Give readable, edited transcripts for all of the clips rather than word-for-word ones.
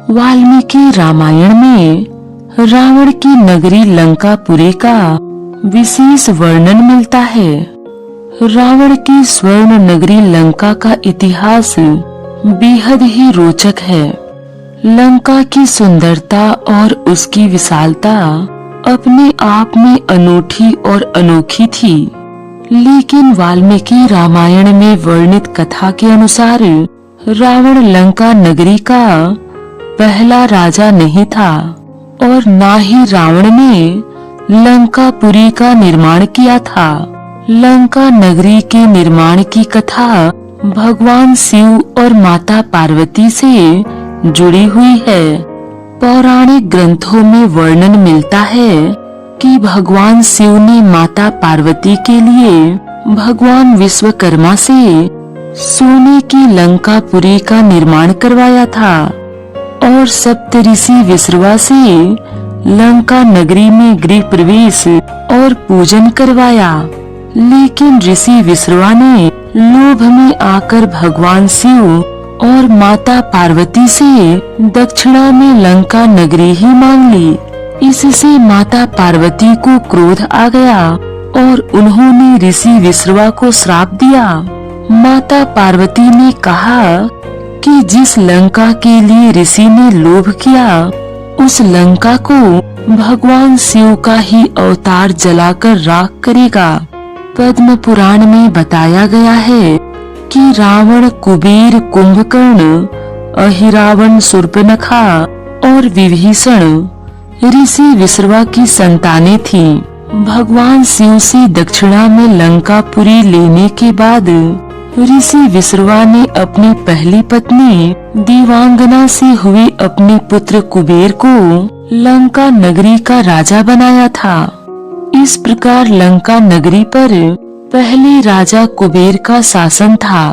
वाल्मीकि रामायण में रावण की नगरी लंकापुरी का विशेष वर्णन मिलता है। रावण की स्वर्ण नगरी लंका का इतिहास बेहद ही रोचक है। लंका की सुंदरता और उसकी विशालता अपने आप में अनूठी और अनोखी थी, लेकिन वाल्मीकि रामायण में वर्णित कथा के अनुसार रावण लंका नगरी का पहला राजा नहीं था और ना ही रावण ने लंकापुरी का निर्माण किया था। लंका नगरी के निर्माण की कथा भगवान शिव और माता पार्वती से जुड़ी हुई है। पौराणिक ग्रंथों में वर्णन मिलता है कि भगवान शिव ने माता पार्वती के लिए भगवान विश्वकर्मा से सोने की लंकापुरी का निर्माण करवाया था और सप्तऋषि विश्रवा से लंका नगरी में गृह प्रवेश और पूजन करवाया, लेकिन ऋषि विश्रवा ने लोभ में आकर भगवान शिव और माता पार्वती से दक्षिणा में लंका नगरी ही मांग ली। इससे माता पार्वती को क्रोध आ गया और उन्होंने ऋषि विश्रवा को श्राप दिया। माता पार्वती ने कहा कि जिस लंका के लिए ऋषि ने लोभ किया उस लंका को भगवान शिव का ही अवतार जलाकर राख करेगा। पद्म पुराण में बताया गया है कि रावण, कुबेर, कुंभकर्ण, अहिरावण, शूर्पणखा और विभीषण ऋषि विश्रवा की संतानें थीं। भगवान शिव से दक्षिणा में लंकापुरी लेने के बाद ऋषि विश्रवा ने अपनी पहली पत्नी देवांगना से हुए अपने पुत्र कुबेर को लंका नगरी का राजा बनाया था। इस प्रकार लंका नगरी पर पहले राजा कुबेर का शासन था,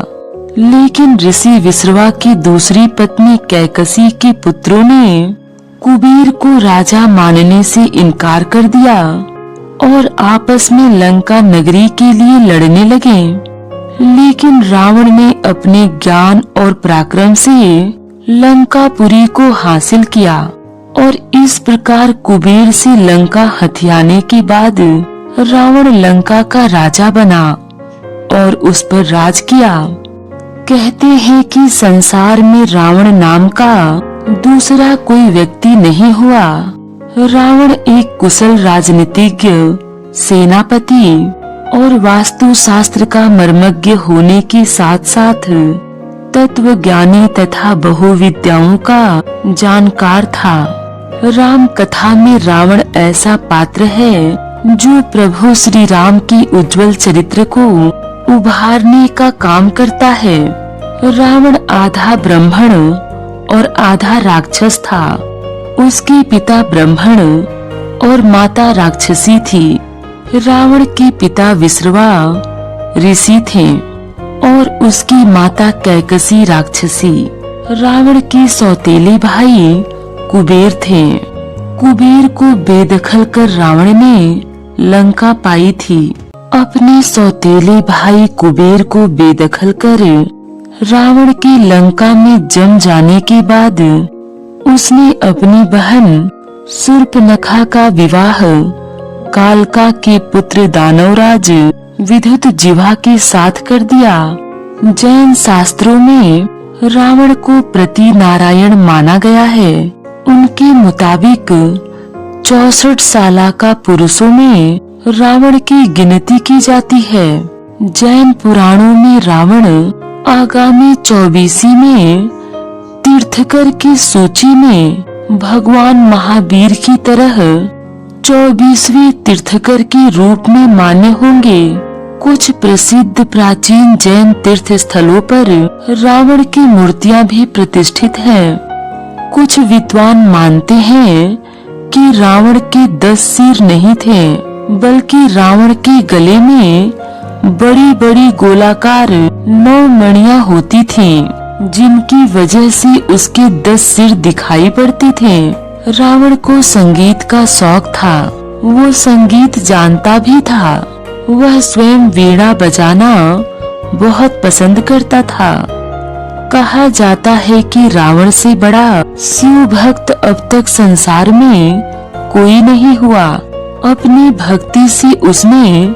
लेकिन ऋषि विश्रवा की दूसरी पत्नी कैकसी के पुत्रों ने कुबेर को राजा मानने से इनकार कर दिया और आपस में लंका नगरी के लिए लड़ने लगे। लेकिन रावण ने अपने ज्ञान और पराक्रम से लंकापुरी को हासिल किया और इस प्रकार कुबेर से लंका हथियाने के बाद रावण लंका का राजा बना और उस पर राज किया। कहते हैं कि संसार में रावण नाम का दूसरा कोई व्यक्ति नहीं हुआ। रावण एक कुशल राजनीतिज्ञ, सेनापति और वास्तु शास्त्र का मर्मज्ञ होने के साथ साथ तत्वज्ञानी तथा बहुविद्याओं का जानकार था। राम कथा में रावण ऐसा पात्र है जो प्रभु श्री राम की उज्जवल चरित्र को उभारने का काम करता है। रावण आधा ब्राह्मण और आधा राक्षस था। उसके पिता ब्राह्मण और माता राक्षसी थी। रावण के पिता विश्रवा ऋषि थे और उसकी माता कैकसी राक्षसी। रावण के सौतेले भाई कुबेर थे। कुबेर को बेदखल कर रावण ने लंका पाई थी। अपने सौतेले भाई कुबेर को बेदखल कर रावण की लंका में जम जाने के बाद उसने अपनी बहन शूर्पणखा का विवाह कालका के पुत्र दानवराज विद्युत जिह्वा के साथ कर दिया। जैन शास्त्रों में रावण को प्रति नारायण माना गया है। उनके मुताबिक 64 साल का पुरुषों में रावण की गिनती की जाती है। जैन पुराणों में रावण आगामी 24 में तीर्थकर की सूची में भगवान महावीर की तरह 24वें तीर्थकर के रूप में मान्य होंगे। कुछ प्रसिद्ध प्राचीन जैन तीर्थ स्थलों पर रावण की मूर्तियां भी प्रतिष्ठित हैं। कुछ विद्वान मानते हैं कि रावण के 10 सिर नहीं थे, बल्कि रावण के गले में बड़ी बड़ी गोलाकार 9 मणियां होती थीं, जिनकी वजह से उसके 10 सिर दिखाई पड़ते थे। रावण को संगीत का शौक था। वो संगीत जानता भी था। वह स्वयं वीणा बजाना बहुत पसंद करता था। कहा जाता है कि रावण से बड़ा शिव भक्त अब तक संसार में कोई नहीं हुआ। अपनी भक्ति से उसने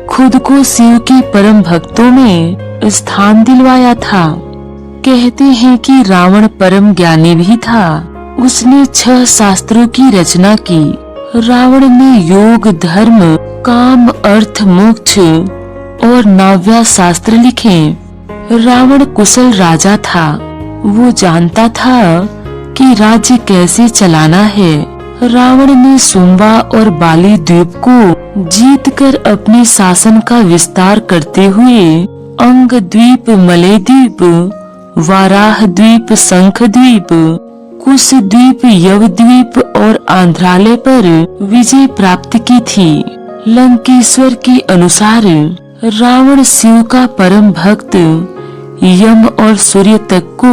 खुद को शिव के परम भक्तों में स्थान दिलवाया था। कहते हैं कि रावण परम ज्ञानी भी था। उसने 6 शास्त्रों की रचना की। रावण ने योग, धर्म, काम, अर्थ, मोक्ष और 9 शास्त्र लिखे। रावण कुशल राजा था। वो जानता था कि राज्य कैसे चलाना है। रावण ने सुंबा और बाली द्वीप को जीतकर अपने शासन का विस्तार करते हुए अंग द्वीप, मलय द्वीप, वाराह द्वीप, शंख द्वीप, कुश द्वीप, यव द्वीप और आंध्रालय पर विजय प्राप्त की थी। लंकेश्वर के अनुसार रावण शिव का परम भक्त, यम और सूर्य तक को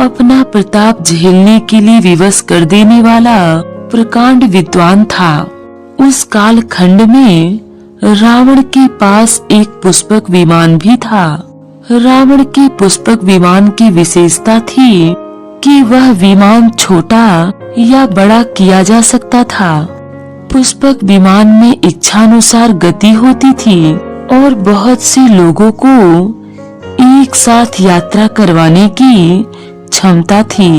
अपना प्रताप झेलने के लिए विवश कर देने वाला प्रकांड विद्वान था। उस काल खंड में रावण के पास एक पुष्पक विमान भी था। रावण के पुष्पक विमान की विशेषता थी कि वह विमान छोटा या बड़ा किया जा सकता था। पुष्पक विमान में इच्छानुसार गति होती थी और बहुत से लोगों को एक साथ यात्रा करवाने की क्षमता थी।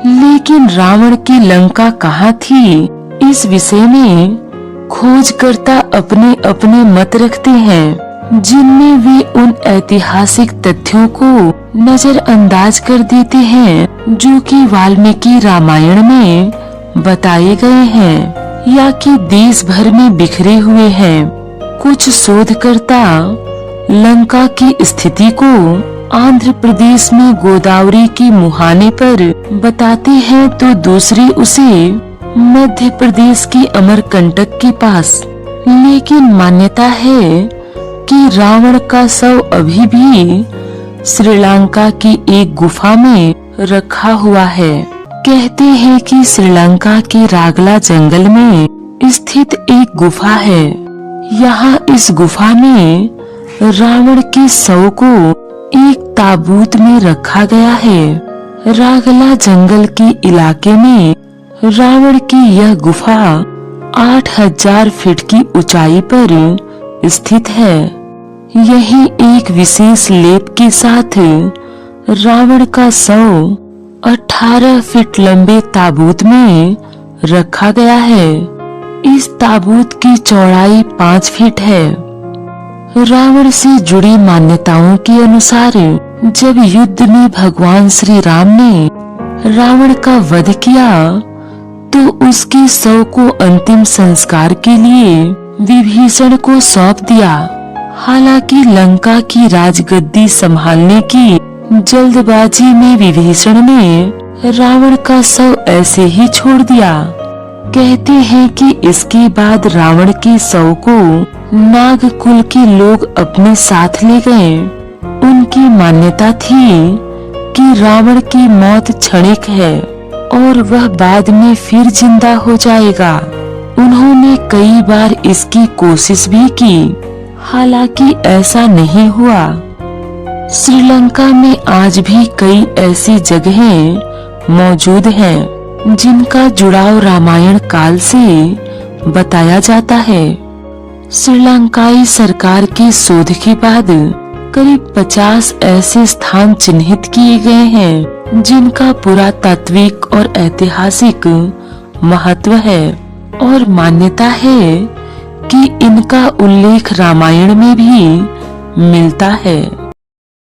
लेकिन रावण की लंका कहाँ थी, इस विषय में खोजकर्ता अपने अपने मत रखते हैं, जिनमें वे उन ऐतिहासिक तथ्यों को नजरअंदाज कर देते हैं जो कि वाल्मीकि रामायण में बताए गए हैं या कि देश भर में बिखरे हुए हैं। कुछ शोधकर्ता लंका की स्थिति को आंध्र प्रदेश में गोदावरी के मुहाने पर बताते हैं, तो दूसरे उसे मध्य प्रदेश के अमरकंटक के पास। लेकिन मान्यता है कि रावण का शव अभी भी श्रीलंका की एक गुफा में रखा हुआ है। कहते हैं कि श्रीलंका के रागला जंगल में स्थित एक गुफा है। यहाँ इस गुफा में रावण के शव को एक ताबूत में रखा गया है। रागला जंगल के इलाके में रावण की यह गुफा 8000 फीट की ऊंचाई पर स्थित है। यही एक विशेष लेप के साथ रावण का शव 18 फीट लंबे ताबूत में रखा गया है। इस ताबूत की चौड़ाई 5 फीट है। रावण से जुड़ी मान्यताओं के अनुसार जब युद्ध में भगवान श्री राम ने रावण का वध किया तो उसके शव को अंतिम संस्कार के लिए विभीषण को सौंप दिया। हालांकि लंका की राजगद्दी संभालने की जल्दबाजी में विभीषण ने रावण का शव ऐसे ही छोड़ दिया। कहते हैं कि इसके बाद रावण के शव को नाग कुल के लोग अपने साथ ले गए। उनकी मान्यता थी कि रावण की मौत क्षणिक है और वह बाद में फिर जिंदा हो जाएगा। उन्होंने कई बार इसकी कोशिश भी की, हालांकि ऐसा नहीं हुआ। श्रीलंका में आज भी कई ऐसी जगहें मौजूद हैं जिनका जुड़ाव रामायण काल से बताया जाता है। श्रीलंकाई सरकार के शोध के बाद करीब 50 ऐसे स्थान चिन्हित किए गए हैं जिनका पुरातात्विक और ऐतिहासिक महत्व है और मान्यता है कि इनका उल्लेख रामायण में भी मिलता है।